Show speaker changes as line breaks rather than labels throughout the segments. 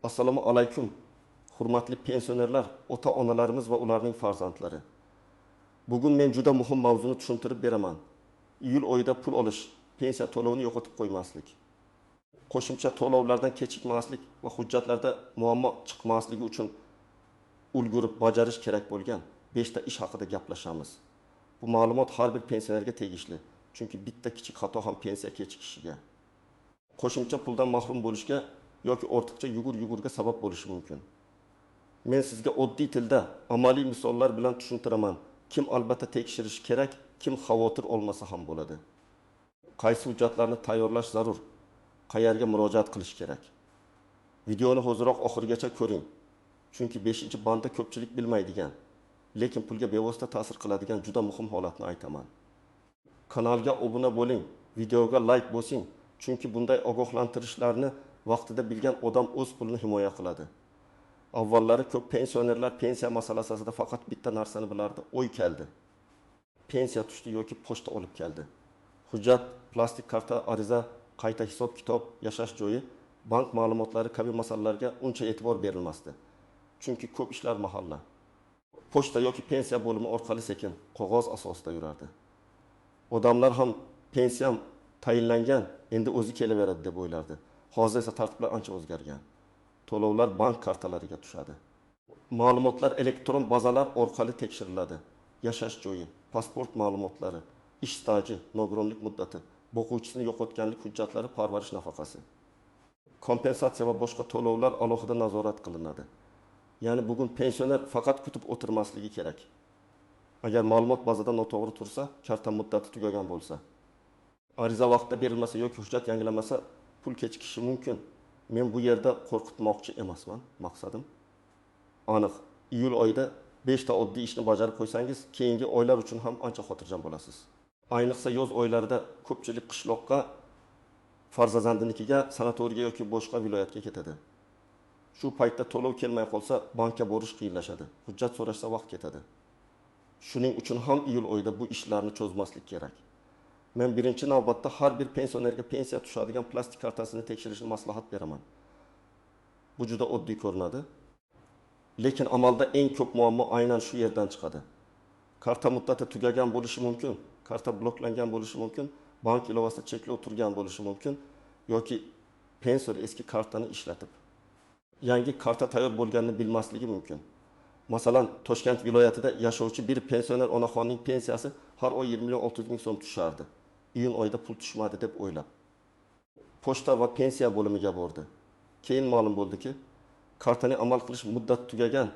Assalomu alaykum. Hurmatli pensionerlar, ota-onalarimiz va ularning farzandlari. Bugun men juda muhim mavzuni tushuntirib beraman. Iyul oyida pul olish, pensiya to'lovini yo'qotib qo'ymaslik. Qo'shimcha to'lovlardan kechikmaslik va hujjatlarda muammo chiqmasligi uchun ulgurib bajarish kerak bo'lgan 5 ta ish haqida gaplashamiz. Bu ma'lumot har bir pensionerga tegishli, chunki bitta kichik xato ham pensiya kechikishiga, qo'shimcha puldan mahrum bo'lishga yoki ortiqcha yugur-yugurga sabab bo'lishi mumkin. Men sizga oddiy tilda amaliy misollar bilan tushuntiraman. Kim albatta tekshirish kerak, kim xavotir olmasa ham bo'ladi. Qaysi hujjatlarni tayyorlash zarur? Qayerga murojaat qilish kerak? Videoni ho'ziroq oxirigacha ko'ring. Chunki 5-bandda ko'pchilik bilmaydigan, lekin pulga bevosita ta'sir qiladigan juda muhim holatni aytaman. Kanalga obuna bo'ling, videoga like bosing, chunki bunday ogohlantirishlarni vaqtida bilgan odam o'z pulini himoya qiladi. Avvallari ko'p pensionerlar pensiya masalasida faqat bitta narsani bilardi, o'y keldi. Pensiya tushdi yoki pochta olib keldi. Hujjat, plastik karta, ariza, qayta hisob-kitob, yashash joyi, bank ma'lumotlari kabi masalalarga uncha e'tibor berilmasdi. Chunki ko'p ishlar mahalla. Pochta yoki pensiya bo'limi orqali sekin qog'oz asosida yurardi. Odamlar ham pensiyam tayinlangan, endi o'zi kelaveradi deb o'ylardi. Hozir esa tartiblar ancha o'zgargan. To'lovlar bank kartalariga tushadi. Ma'lumotlar elektron bazalar orqali tekshiriladi. Yashash joyi, pasport ma'lumotlari, ish staji, nogironlik muddati, boquvchisini yo'qotganlik hujjatlari, parvarish nafaqasi. Kompensatsiya va boshqa to'lovlar alohida nazorat qilinadi. Ya'ni bugun pensioner faqat kutib o'tirmasligi kerak. Agar ma'lumot bazada noto'g'ri tursa, karta muddati tugagan bo'lsa, ariza vaqtida berilmasa yoki hujjat yangilanmasa, pul kechikishi mumkin. Men bu yerda qo'rqitmoqchi emasman, maqsadim aniq. Iyul oyida 5 ta oddiy ishni bajarib qo'ysangiz, keyingi oylar uchun ham ancha xotirjam bo'lasiz. Ayniqsa yoz oylarida ko'pchilik qishloqqa, farzandinikiga, sanatoriyaga yoki boshqa viloyatga ketadi. Shu paytda to'lov kelmay qolsa, bankka borish qiyinlashadi. Hujjat so'rashsa vaqt ketadi. Shuning uchun ham iyul oyida bu ishlarni cho'zmaslik kerak. Men birinchi navbatda har bir pensionerga pensiya tushadigan plastik kartasini tekshirishni maslahat beraman. Bu juda oddiy ko'rinadi, lekin amalda eng ko'p muammo aynan shu yerdan chiqadi. Karta muddati tugagan bo'lishi mumkin, karta bloklangan bo'lishi mumkin, bank ilovasida cheklov turgan bo'lishi mumkin yoki pensioner eski kartani ishlatib yangi karta tayyor bo'lganini bilmasligi mumkin. Masalan, Toshkent viloyatida yashovchi bir pensioner onaxonning pensiyasi har oy 20.600.000 so'm tushardi. Iyun oyida pul tushmadi deb o'ylab pochta va pensiya bo'limiga bordi. Keyin ma'lum bo'ldiki, kartaning amal qilish muddati tugagan,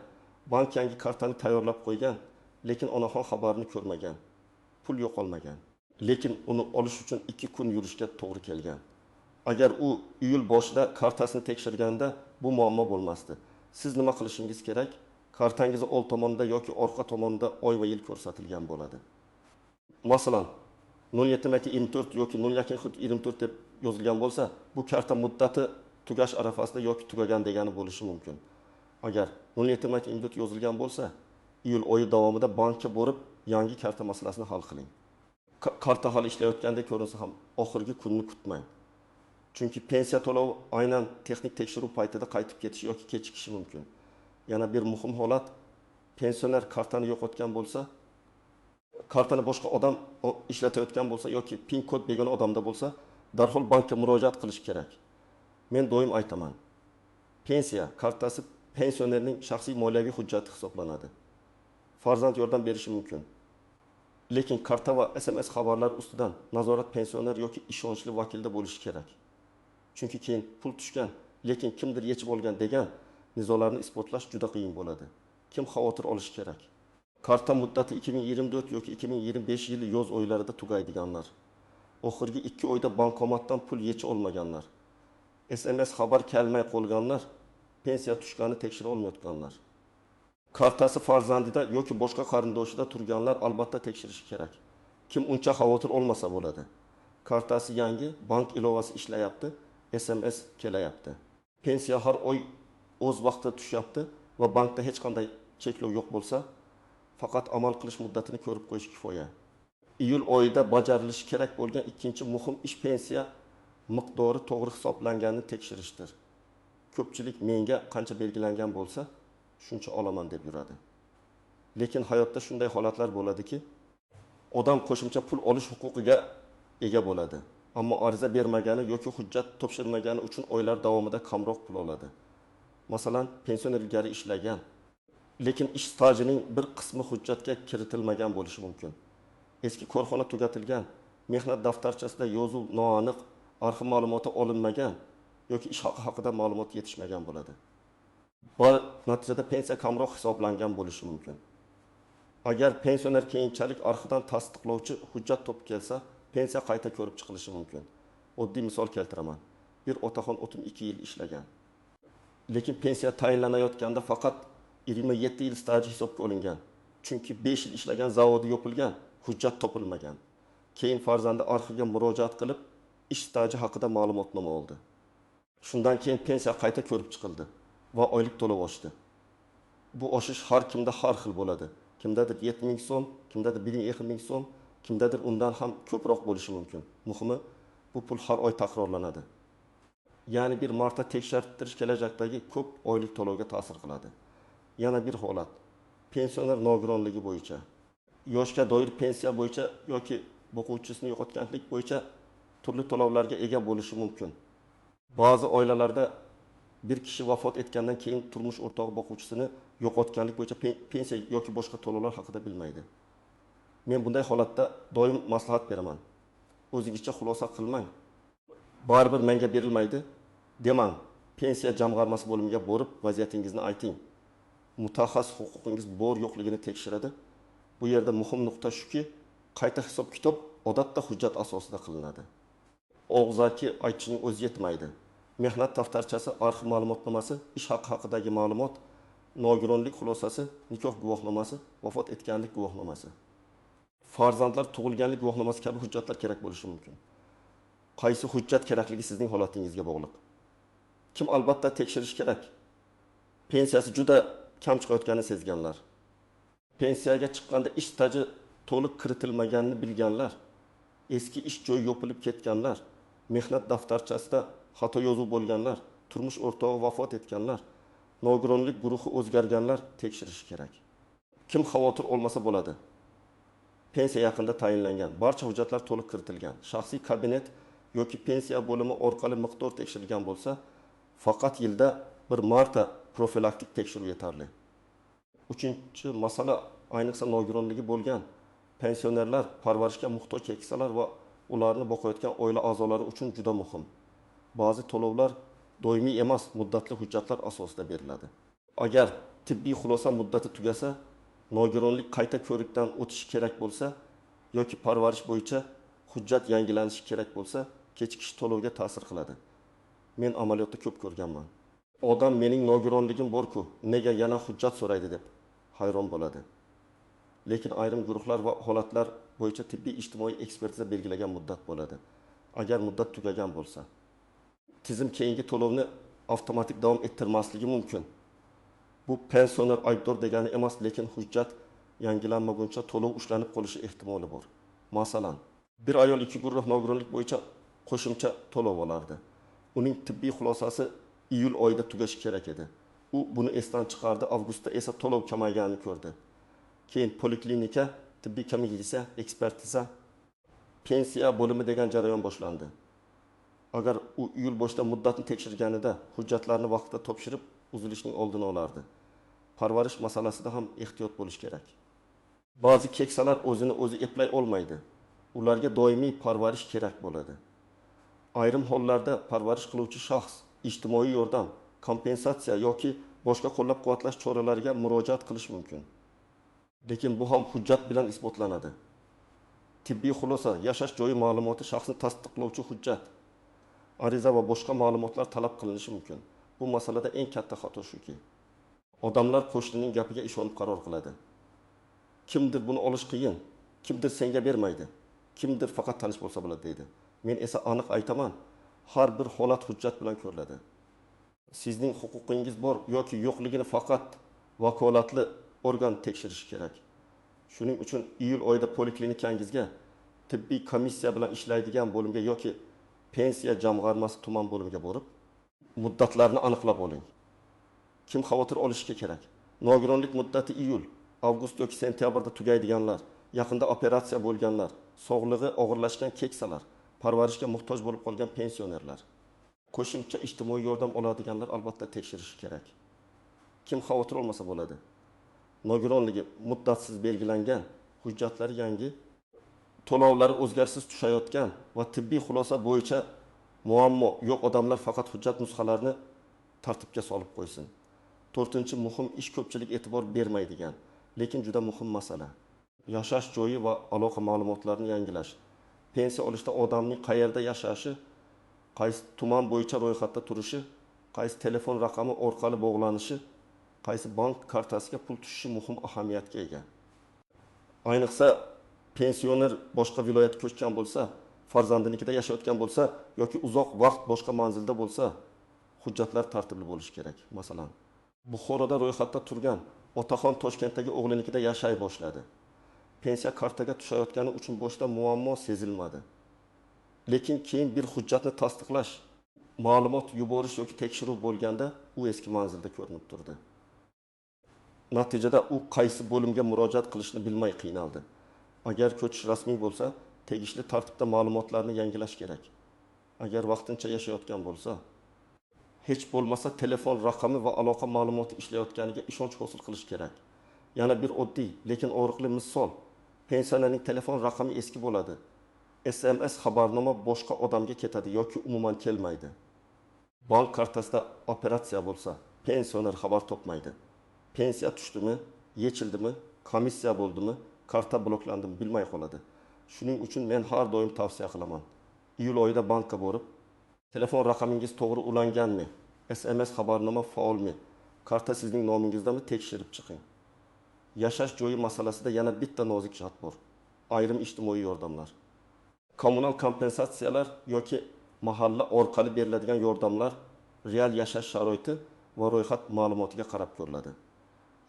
bank yangi kartani tayyorlab qo'ygan, lekin onaxon xabarini ko'rmagan. Pul yo'qolmagan. Lekin uni olish uchun 2 kun yurishga to'g'ri kelgan. Agar u iyul boshida kartasini tekshirganda bu muammo bo'lmasdi. Siz nima qilishingiz kerak? Kartangizni old tomonda yoki orqa tomonda oy va yil ko'rsatilgan bo'ladi. Masalan, 07/24 yoki 02/24 deb yozilgan bo'lsa, bu karta muddati tugash arafasida yoki tugagan degani bo'lishi mumkin. Agar 07/24 yozilgan bo'lsa, iyul oyi davomida bankka borib, yangi karta masalasini hal qiling. Karta hali ishlayotgandek ko'rinsa ham oxirgi kunni kutmang. Chunki pensiya to'lovi aynan texnik tekshiruv paytida qaytib ketishi yoki kechikishi mumkin. Yana bir muhim holat, pensioner kartani yo'qotgan bo'lsa, kartani boshqa odam ishlatayotgan bo'lsa yoki pin kod begona odamda bo'lsa, darhol bankka murojaat qilish kerak. Men doim aytaman. Pensiya kartasi pensionerning shaxsiy moliyaviy hujjati hisoblanadi. Farzand yordam berishi mumkin. Lekin karta va SMS xabarlar ustidan nazorat pensioner yoki ishonchli vakilda bo'lishi kerak. Chunki keyin pul tushgan, lekin kimdir yechib olgan degan nizolarni isbotlash juda qiyin bo'ladi. Kim xavotir olish kerak? Karta muddati 2024 yoki 2025 yili yoz oylarida tugaydiganlar. Oxirgi 2 oyda bankomatdan pul yechib olmaganlar. SMS xabar kelmay qolganlar, pensiya tushganini tekshira olmayotganlar. Kartasi farzandida yoki boshqa qarindoshida turganlar albatta tekshirishi kerak. Kim uncha xavotir olmasa bo'ladi. Kartasi yangi, bank ilovasi ishlayapti, SMS kelayapti. Pensiya har oy o'z vaqtida tushyapti va bankda hech qanday cheklov yo'q bo'lsa, faqat amal qilish muddatini ko'rib qo'yish kifoya. Iyul oyida bajarilishi kerak bo'lgan ikkinchi muhim ish pensiya miqdori to'g'ri hisoblanganini tekshirishdir. ko'pchilik menga qancha belgilangan bo'lsa, shuncha olaman deb yuradi. Lekin hayotda shunday holatlar bo'ladiki, odam qo'shimcha pul olish huquqiga ega bo'ladi. Ammo ariza bermagani yoki hujjat topshirmagani uchun oylar davomida kamroq pul oladi. Masalan, pensioner ilgari ishlagan, lekin ish stajining bir qismi hujjatga kiritilmagan bo'lishi mumkin. Eski korxona tugatilgan, mehnat daftarchasida yozuv noaniq, arxiv ma'lumoti olinmagan yoki ish haqi haqida ma'lumot yetishmagan bo'ladi. Bu natijada pensiya kamroq hisoblangan bo'lishi mumkin. Agar pensioner keyinchalik arxivdan tasdiqlovchi hujjat topib kelsa, pensiya qayta ko'rib chiqilishi mumkin. Oddiy misol keltiraman. Bir otaxon 32 yil ishlagan. Lekin pensiya tayinlanayotganda faqat 27 yil staji hisobga olingan. Chunki 5 yil ishlagan zavodi yopilgan, hujjat topilmagan. Keyin farzandi arxivga murojaat qilib, ish staji haqida ma'lumotnoma oldi. Shundan keyin pensiya qayta ko'rib chiqildi va oylik to'lov oshdi. Bu oshish har kimda har xil bo'ladi. Kimdadir 70 ming so'm, kimdadir 1,5 ming so'm, kimdadir undan ham ko'proq bo'lishi mumkin. Muhimi, bu pul har oy takrorlanadi. Ya'ni bir marta tekshirtirish kelajakdagi ko'p oylik to'lovga ta'sir qiladi. Yana bir holat. Pensioner nogironligi bo'yicha, yoshga doir pensiya bo'yicha yoki boquvchisini yo'qotganlik bo'yicha turli to'lovlarga ega bo'lishi mumkin. Ba'zi oilalarda bir kishi vafot etgandan keyin turmush o'rtog'i boquvchisini yo'qotganlik bo'yicha pensiya yoki boshqa to'lovlar haqida bilmaydi. Men bunday holatda doim maslahat beraman. O'zingizcha xulosa qilmang. Baribir menga berilmaydi demang. Pensiya jamg'armasi bo'limiga borib vaziyatingizni ayting. Mutaxassis huquqingiz bor yo'qligini tekshiradi. Bu yerda muhim nuqta shuki, qayta hisob-kitob odatda hujjat asosida qilinadi. Og'zaki aytishning o'zi yetmaydi. Mehnat daftarchasi, arxiv ma'lumotnomasi, ish haqi haqidagi ma'lumot, nogironlik xulosasi, nikoh guvohnomasi, vafot etganlik guvohnomasi, farzandlar tug'ilganlik guvohnomasi kabi hujjatlar kerak bo'lishi mumkin. Qaysi hujjat kerakligi sizning holatingizga bog'liq. Kim albatta tekshirish kerak? Pensiyasi juda kam chiqayotganini sezganlar. Pensiyaga chiqqanda ish staji to'liq kiritilmaganini bilganlar, eski ish joyi yopilib ketganlar, mehnat daftarchasida xato yozuv bo'lganlar, turmush o'rtog'i vafot etganlar, nogironlik guruhi o'zgarganlar tekshirishi kerak. Kim xavotir olmasa bo'ladi. Pensiya yaqinda tayinlangan, barcha hujjatlar to'liq kiritilgan, shaxsiy kabinet yoki pensiya bo'limi orqali miqdor tekshirilgan bo'lsa, faqat yilda bir marta profilaktik tekshiruv yetarli. Uchinchi masala, ayniqsa nogironligi bo'lgan pensionerlar, parvarishga muhtoj keksalar va ularni boqayotgan oila a'zolari uchun juda muhim. Ba'zi to'lovlar doimiy emas, muddatli hujjatlar asosida beriladi. Agar tibbiy xulosa muddati tugasa, nogironlik qayta ko'rikdan o'tishi kerak bo'lsa yoki parvarish bo'yicha hujjat yangilanishi kerak bo'lsa, kechikish to'lovga ta'sir qiladi. Men amaliyotda ko'p ko'rganman. Odam mening nogironligim bor-ku, nega yana hujjat so'raydi deb hayron bo'ladi. Lekin ayrim guruhlar va holatlar bo'yicha tibbiy ijtimoiy ekspertiza belgilagan muddat bo'ladi. Agar muddat tugagan bo'lsa, tizim keyingi to'lovni avtomatik davom ettirmasligi mumkin. Bu pensioner aybdor degani emas, lekin hujjat yangilanmaguncha to'lov ushlanib qolishi ehtimoli bor. Masalan, bir ayol iki guruh nogironlik bo'yicha qo'shimcha to'lov olardi. Uning tibbiy xulosasi iyul oyida tugashi kerak edi. U buni esdan chiqardi, avgustda esa to'lov kamayganini ko'rdi. Keyin poliklinika, tibbiy komissiya, ekspertiza, pensiya bo'limi degan jarayon boshlandi. Agar u iyul boshida muddatni tekshirganida hujjatlarni vaqtida topshirib, uzilishning oldini olardi. Parvarish masalasida ham ehtiyot bo'lish kerak. Ba'zi keksalar o'zini o'zi eplay olmaydi. Ularga doimiy parvarish kerak bo'ladi. Ayrim hollarda parvarish qiluvchi shaxs ijtimoiy yordam, kompensatsiya yoki boshqa qo'llab-quvvatlash choralariga murojaat qilish mumkin. Lekin bu ham hujjat bilan isbotlanadi. Tibbiy xulosa, yashash joyi ma'lumoti shaxsni tasdiqlovchi hujjat, ariza va boshqa ma'lumotlar talab qilinishi mumkin. Bu masalada eng katta xato shuki, odamlar qo'shnining gapiga ishonib qaror qiladi. Kimdir buni olish qiyin, kimdir senga bermaydi, kimdir faqat tanish bo'lsa bo'ladi deydi. Men esa aniq aytaman, har bir holat hujjat bilan ko'riladi. Sizning huquqingiz bor yoki yo'qligini faqat vakolatli organ tekshirishi kerak. Shuning uchun iyul oyida poliklinikangizga, tibbiy komissiya bilan ishlaydigan bo'limga yoki pensiya jamg'armasi tuman bo'limiga borib, Muddatlarni aniqlab oling. Kim xavotir olishi kerak? Nogironlik muddati iyul, avgust yoki sentyabrda tugaydiganlar, yaqinda operatsiya bo'lganlar, sog'lig'i og'irlashgan keksalar, parvarishga muhtoj bo'lib qolgan pensionerlar. Qo'shimcha ijtimoiy yordam oladiganlar albatta tekshirishi kerak. Kim xavotir olmasa bo'ladi? Nogironligi muddatsiz belgilangan, hujjatlari yangi, to'lovlari o'zgarishsiz tushayotgan va tibbiy xulosa bo'yicha muammo yo'q odamlar faqat hujjat nusxalarini tartibga solib qo'ysin. 4-chi muhim ish ko'pchilik e'tibor bermaydigan, lekin juda muhim masala. Yashash joyi va aloqa ma'lumotlarini yangilash. Pensiya olishda odamning qayerda yashashi, qaysi tuman bo'yicha ro'yxatda turishi, qaysi telefon raqami orqali bog'lanishi, qaysi bank kartasiga pul tushishi muhim ahamiyatga ega. Ayniqsa pensioner boshqa viloyatga ko'chgan bo'lsa, farzandinikida yashayotgan bo'lsa yoki uzoq vaqt boshqa manzilda bo'lsa, hujjatlar tartibli bo'lishi kerak. Masalan, Buxoroda ro'yxatda turgan otaxon Toshkentdagi o'g'linikida yashay boshladi. Pensiya kartaga tushayotgani uchun boshda muammo sezilmadi. Lekin keyin bir hujjatni tasdiqlash, ma'lumot yuborish yoki tekshiruv bo'lganda u eski manzilda ko'rinib turdi. Natijada u qaysi bo'limga murojaat qilishni bilmay qiynaldi. Agar ko'chish rasmiy bo'lsa, tegishli tartibda ma'lumotlarni yangilash kerak. Agar vaqtincha yashayotgan bo'lsa, hech bo'lmasa telefon raqami va aloqa ma'lumoti ishlayotganiga ishonch hosil qilish kerak. Yana bir oddiy, lekin og'riqli misol. Pensionerning telefon raqami eski bo'ladi. SMS xabarnoma boshqa odamga ketadi yoki umuman kelmaydi. Bank kartasida operatsiya bo'lsa, pensioner xabar topmaydi. Pensiya tushdimi, yechildimi, komissiya bo'ldimi, karta bloklandimi bilmay qoladi. Shuning uchun men har doim tavsiya qilaman. Iyul oyida bankka borib, telefon raqamingiz to'g'ri ulanganmi? SMS xabarnoma faolmi? Karta sizning nomingizdami tekshirib chiqing. Yashash joyi masalasida yana bitta nozik jihat bor. Ayrim ijtimoiy yordamlar. Kommunal kompensatsiyalar yoki mahalla orqali beriladigan yordamlar real yashash sharoiti va ro'yxat ma'lumotiga qarab ko'riladi.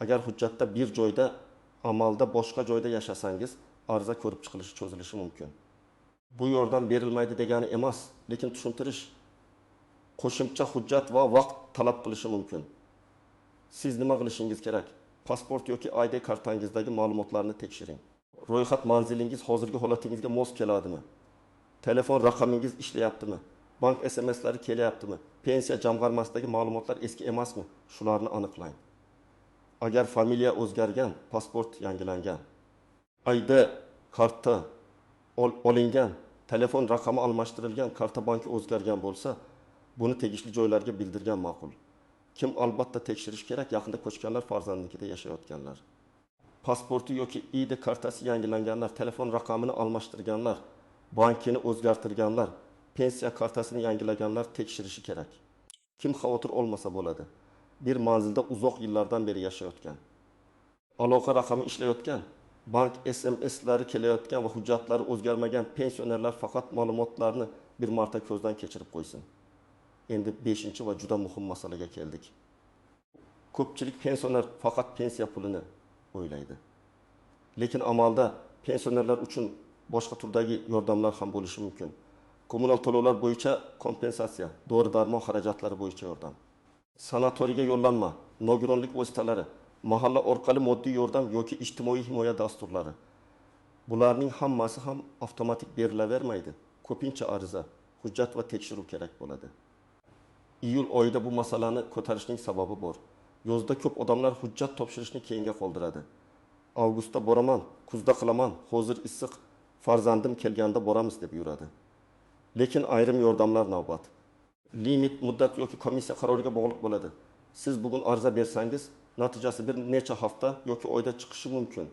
Agar hujjatda bir joyda, amalda boshqa joyda yashasangiz, ariza ko'rib chiqilishi cho'zilishi mumkin. Bu yordam berilmaydi degani emas, lekin tushuntirish qo'shimcha hujjat va vaqt talab qilishi mumkin. Siz nima qilishingiz kerak? Pasport yoki ID kartangizdagi ma'lumotlarni tekshiring. Ro'yxat manzilingiz hozirgi holatingizga mos keladimi? Telefon raqamingiz ishlayaptimi? Bank SMSlari kelyaptimi? Pensiya jamg'armasidagi ma'lumotlar eski emasmi? Shularni aniqlang. Agar familiya o'zgargan, pasport yangilangan, ID karta olingan, telefon raqami almashtirilgan, karta banki o'zgargan bo'lsa, buni tegishli joylarga bildirgan ma'qul. Kim albatta tekshirish kerak? Yaqinda ko'chganlar, farzandinikida yashayotganlar. Pasporti yoki ID kartasi yangilanganlar, telefon raqamini almashtirganlar, bankini o'zgartirganlar, pensiya kartasini yangilaganlar tekshirishi kerak. Kim xavotir olmasa bo'ladi? Bir manzilda uzoq yillardan beri yashayotgan, aloqa raqami ishlayotgan, bank SMSlari kelayotgan va hujjatlari o'zgarmagan pensionerlar faqat ma'lumotlarni bir marta ko'zdan kechirib qo'ysin. Endi 5-chi va juda muhim masalaga keldik. Ko'pchilik pensioner faqat pensiya pulini o'ylaydi. Lekin amalda pensionerlar uchun boshqa turdagi yordamlar ham bo'lishi mumkin. Kommunal to'lovlar bo'yicha kompensatsiya, dori-darmon xarajatlari bo'yicha yordam, sanatoriyga yo'llanma, nogironlik vositalari, mahalla orqali moddiy yordam yoki ijtimoiy himoya dasturlari. Bularning hammasi ham avtomatik berilavermaydi. Ko'pincha ariza, hujjat va tekshiruv kerak bo'ladi. Iyul oyida bu masalani ko'tarishning sababi bor. Yozda ko'p odamlar hujjat topshirishni keyinga qoldiradi. Avgustda boraman, kuzda qilaman, hozir issiq, farzandim kelganda boramiz deb yuradi. Lekin ayrim yordamlar navbat, limit, muddat yoki komissiya qaroriga bog'liq bo'ladi. Siz bugun ariza bersangiz, natijasi bir necha hafta yoki oyda chiqishi mumkin.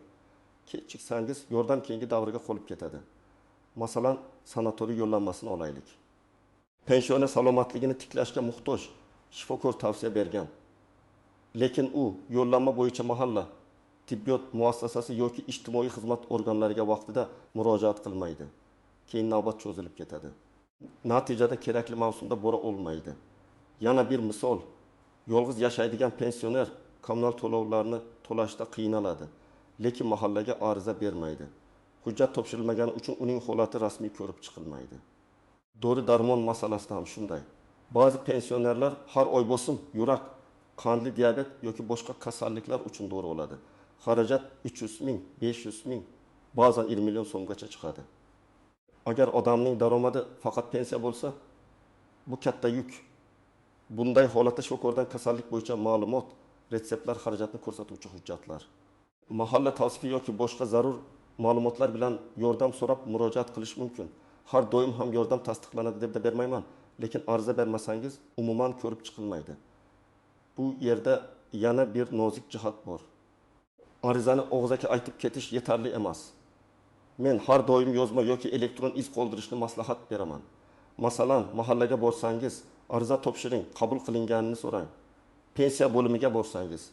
Kechiksangiz, yordam keyingi davrga qolib ketadi. Masalan, sanatoriy yo'llanmasini olaylik. Pensioner salomatligini tiklashga muhtoj, shifokor tavsiya bergan. Lekin u yo'llanma bo'yicha mahalla, tibbiyot muassasasi yoki ijtimoiy xizmat organlariga vaqtida murojaat qilmaydi. Keyin navbat cho'zilib ketadi. Natijada kerakli mavsumda bora olmaydi. Yana bir misol, yolg'iz yashaydigan pensioner kommunal to'lovlarni to'lashda qiynaladi, lekin mahallaga ariza bermaydi. Hujjat topshirilmagani uchun uning holati rasmiy ko'rib chiqilmaydi. Dori-darmon masalasida ham shunday. Ba'zi pensionerlar har oy bosim, yurak, qandli diabet yoki boshqa kasalliklar uchun to'g'ri bo'ladi. Xarajat 300 ming, 500 ming, ba'zan 1 million so'mgacha chiqadi. Agar odamning daromadi faqat pensiya bo'lsa, bu katta yuk. Bunday holatda shifokordan kasallik bo'yicha ma'lumot, retseptlar, xarajatni ko'rsatuvchi hujjatlar, mahalla tavsifi yoki boshqa zarur ma'lumotlar bilan yordam so'rab murojaat qilish mumkin. Har doim ham yordam tasdiqlanadi deb bermayman, lekin ariza bermasangiz umuman ko'rib chiqilmaydi. Bu yerda yana bir nozik jihat bor. Arizani og'zaki aytib ketish yetarli emas. Men har doim yozma yoki elektron iz qoldirishni maslahat beraman. Masalan, mahallaga borsangiz, ariza topshiring, qabul qilinganini so'rang. Pensiya bo'limiga borsangiz,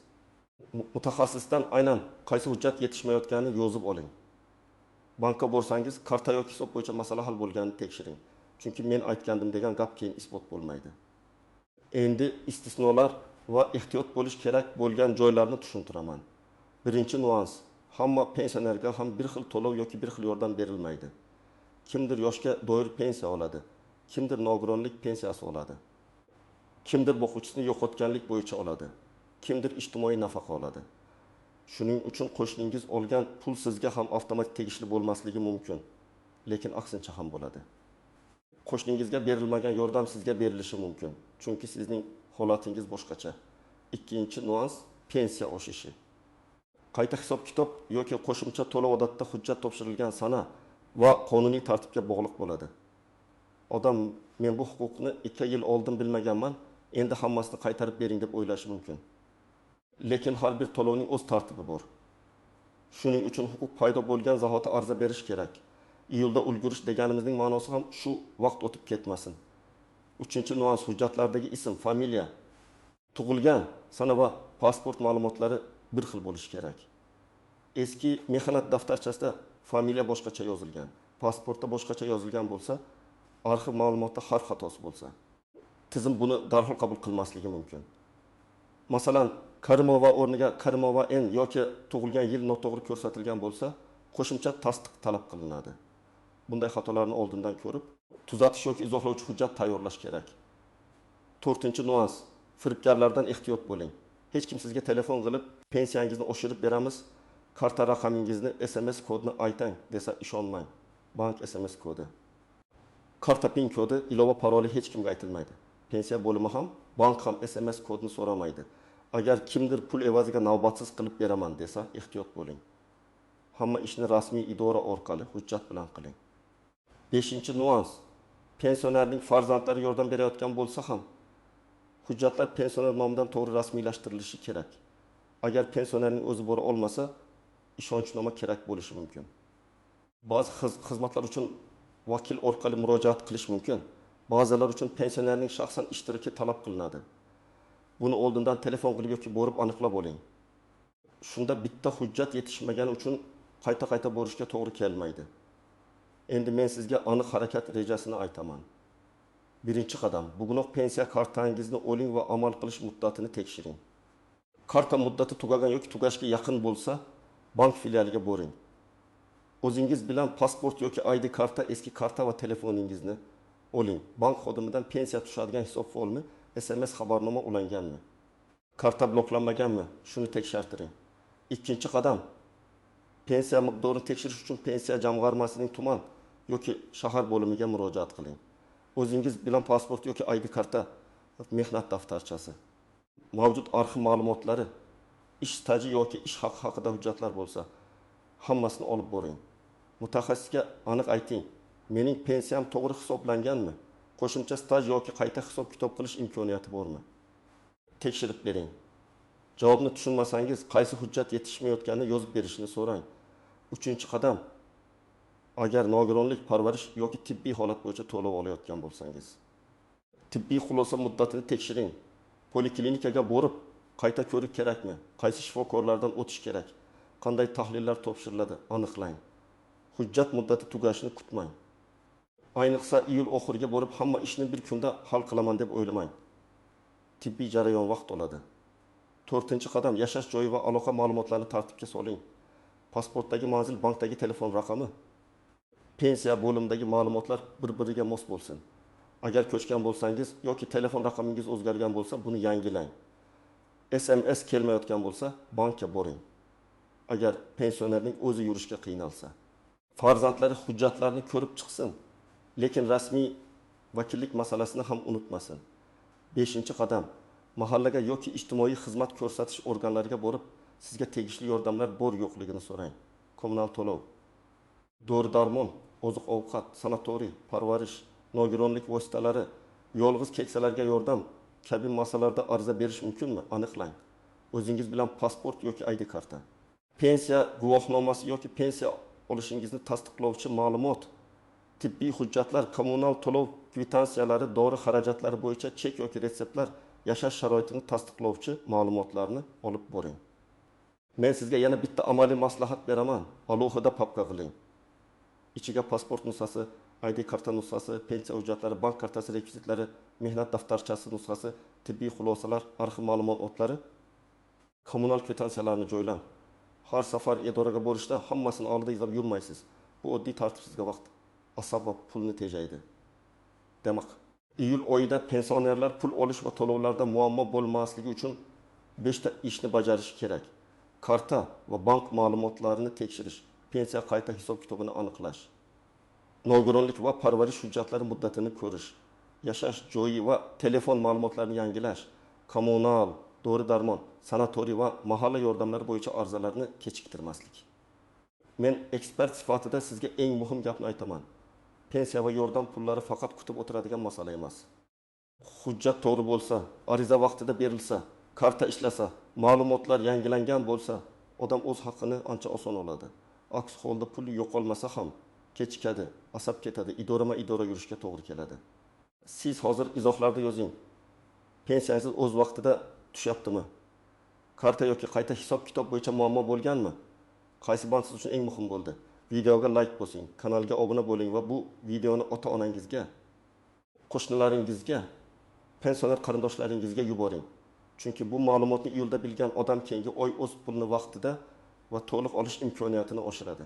mutaxassisdan aynan qaysi hujjat yetishmayotganini yozib oling. Bankka borsangiz, karta yoki hisob bo'yicha masala hal bo'lganini tekshiring. Chunki men aytgandim degan gap keyin isbot bo'lmaydi. Endi istisnolar va ehtiyot bo'lish kerak bo'lgan joylarni tushuntiraman. Birinchi nuans: hamma pensionerga ham bir xil to'lov yoki bir xil yordam berilmaydi. Kimdir yoshga doir pensiya oladi, kimdir nogironlik pensiyasi oladi, kimdir boquvchisini yo'qotganlik bo'yicha oladi, kimdir ijtimoiy nafaqa oladi. Shuning uchun qo'shningiz olgan pul sizga ham avtomatik tegishli bo'lmasligi mumkin, lekin aksincha ham bo'ladi. Qo'shningizga berilmagan yordam sizga berilishi mumkin, chunki sizning holatingiz boshqacha. Ikkinchi nuans: pensiya oshishi. Qayta hisob-kitob yoki qo'shimcha to'lov odatda hujjat topshirilgan sana va qonuniy tartibga bog'liq bo'ladi. Odam men bu huquqni 2 yil oldin bilmaganman, endi hammasini qaytarib bering deb o'ylashi mumkin. Lekin har bir to'lovning o'z tartibi bor. Shuning uchun huquq paydo bo'lgan zahoti ariza berish kerak. Iyulda ulgurish deganimizning ma'nosi ham shu, vaqt o'tib ketmasin. Uchinchi nuans: hujjatlardagi ism, familiya, tug'ilgan sana va pasport ma'lumotlari bir xil bo'lishi kerak. Eski mehnat daftarchasida familiya boshqacha yozilgan, pasportda boshqacha yozilgan bo'lsa, arxiv ma'lumotda harf xatosi bo'lsa, tizim buni darhol qabul qilmasligi mumkin. Masalan, Karimova o'rniga Karimova N yoki tug'ilgan yil noto'g'ri ko'rsatilgan bo'lsa, qo'shimcha tasdiq talab qilinadi. Bunday xatolarni oldindan ko'rib, tuzatish yoki izohlovchi hujjat tayyorlash kerak. 4-nuans: firibgarlardan ehtiyot bo'ling. Hech kim sizga telefon qilib, pensiyangizni oshirib beramiz, karta raqamingizni, SMS kodini aytang desa ishonmang. Bank SMS kodi, karta PIN kodi, ilova paroli hech kimga aytilmaydi. Pensiya bo'limi ham, bank ham SMS kodini so'ramaydi. Agar kimdir pul evaziga navbatsiz qilib beraman desa, ehtiyot bo'ling. Hamma ishni rasmiy idora orqali hujjat bilan qiling. 5-nuans: pensionerning farzandlari yordam berayotgan bo'lsa ham, hujjatlar pensioner nomidan to'g'ri rasmiylashtirilishi kerak. Agar pensionerning o'zi bora olmasa, ishonchnoma kerak bo'lishi mumkin. Ba'zi xizmatlar uchun vakil orqali murojaat qilish mumkin. Ba'zilar uchun pensionerning shaxsan ishtiroki talab qilinadi. Buni oldindan telefon qilib yoki borib aniqlab oling. Shunda bitta hujjat yetishmagani uchun qayta borishga to'g'ri kelmaydi. Endi men sizga aniq harakat rejasini aytaman. Birinchi qadam: bugunoq pensiya kartangizni oling va amal qilish muddatini tekshiring. Karta muddati tugagan yoki tugashga yaqin bo'lsa, bank filialiga boring. O'zingiz bilan pasport yoki ID karta, eski karta va telefoningizni oling. Bank xodimidan pensiya tushadigan hisob formi, SMS xabarnoma ulanganmi? Karta bloklanmaganmi? Shuni tekshirtiring. Ikkinchi qadam: pensiya miqdorini tekshirish uchun pensiya jamg'armasining tuman yoki shahar bo'limiga murojaat qiling. O'zingiz bilan pasport yoki ID karta, mehnat daftarchasi, mavjud arxiv ma'lumotlari, ish staji yoki ish haqi haqida hujjatlar bo'lsa, hammasini olib boring. Mutaxassisga aniq ayting: mening pensiyam to'g'ri hisoblanganmi? Qo'shimcha staj yoki qayta hisob-kitob qilish imkoniyati bormi? Tekshirib bering. Javobni tushunmasangiz, qaysi hujjat yetishmayotganini yozib berishni so'rang. 3-qadam: agar nogironlik, parvarish yoki tibbiy holat bo'yicha to'lov olayotgan bo'lsangiz, tibbiy xulosa muddatini tekshiring. Poliklinikaga borib, qayta ko'rik kerakmi? Qaysi shifokorlardan o'tish kerak? Qanday tahlillar topshiriladi? Aniqlang. Hujjat muddati tugashini kutmang. Ayniqsa iyul oxiriga borib hamma ishni bir kunda hal qilaman deb o'ylamang. Tibbiy jarayon vaqt oladi. 4-qadam: yashash joyi va aloqa ma'lumotlarini tartibga soling. Pasportdagi manzil, bankdagi telefon raqami, pensiya bo'limidagi ma'lumotlar bir-biriga mos bo'lsin. Agar ko'chgan bo'lsangiz yoki telefon raqamingiz o'zgargan bo'lsa, buni yangilang. SMS kelmayotgan bo'lsa, bankka boring. Agar pensionerning o'zi yurishga qiynalsa, farzandlari hujjatlarni ko'rib chiqsin, lekin rasmiy vakillik masalasini ham unutmasin. 5-qadam, mahallaga yoki ijtimoiy xizmat ko'rsatish organlariga borib, sizga tegishli yordamlar bor yo'qligini so'rang. Kommunal to'lov, dori-darmon, oziq-ovqat, sanatoriy, parvarish, nogironlik vositalari, yolg'iz keksalarga yordam kabi masalalarda ariza berish mumkinmi? Aniqlang. O'zingiz bilan pasport yoki ID karta, pensiya guvohnomasi yoki pensiya olishingizni tasdiqlovchi ma'lumot, tibbiy hujjatlar, kommunal to'lov kvitansiyalari, dori xarajatlari bo'yicha chek yoki retseptlar, yashash sharoitini tasdiqlovchi ma'lumotlarni olib boring. Men sizga yana bitta amaliy maslahat beraman. Alohida papka qiling. İçiga pasport nusxasi, ID karta nusxasi, pensiya hujjatlari, bank kartasi rekvizitlari, mehnat daftarchasi nusxasi, tibbiy xulosalar, arxiv ma'lumotlari, kommunal kvitansiyalarni joylang. Har safar idoraga borishda hammasini oldida izlab yurmaysiz. Bu oddiy tartibsizga vaqt, asob va pulni tejaydi. Demak, iyul oyida pensionerlar pul olish va to'lovlarda muammo bo'lmasligi uchun 5 ta ishni bajarishi kerak. Karta va bank ma'lumotlarini tekshirish, pensiya qayta hisob-kitobini aniqlash, nogironlik va parvarish hujjatlari muddatini ko'rish, yashash joyi va telefon ma'lumotlarini yangilash, kommunal, dori-darmon, sanatoriy va mahalla yordamlari bo'yicha arizalarni kechiktirmaslik. Men ekspert sifatida sizga eng muhim gapni aytaman. Pensiya va yordam pullari faqat kutib o'tiradigan masala emas. Hujjat to'g'ri bo'lsa, ariza vaqtida berilsa, karta ishlasa, ma'lumotlar yangilangan bo'lsa, odam o'z haqqini ancha oson oladi. Aks holda pul yo'qolmasa ham kechikadi, asab ketadi, idora yurishga to'g'ri keladi. Siz hozir izohlarda yozing. Pensiyangiz o'z vaqtida tushyaptimi? Karta yoki qayta hisob-kitob bo'yicha muammo bo'lganmi? Qaysi bank siz uchun eng muhim bo'ldi? Videoga like bosing, kanalga obuna bo'ling va bu videoni ota-onangizga, qo'shnilaringizga, pensioner qarindoshlaringizga yuboring. Chunki bu ma'lumotni iyulda bilgan odam keyingi oy o'z pulini vaqtida va to'liq olish imkoniyatini oshiradi.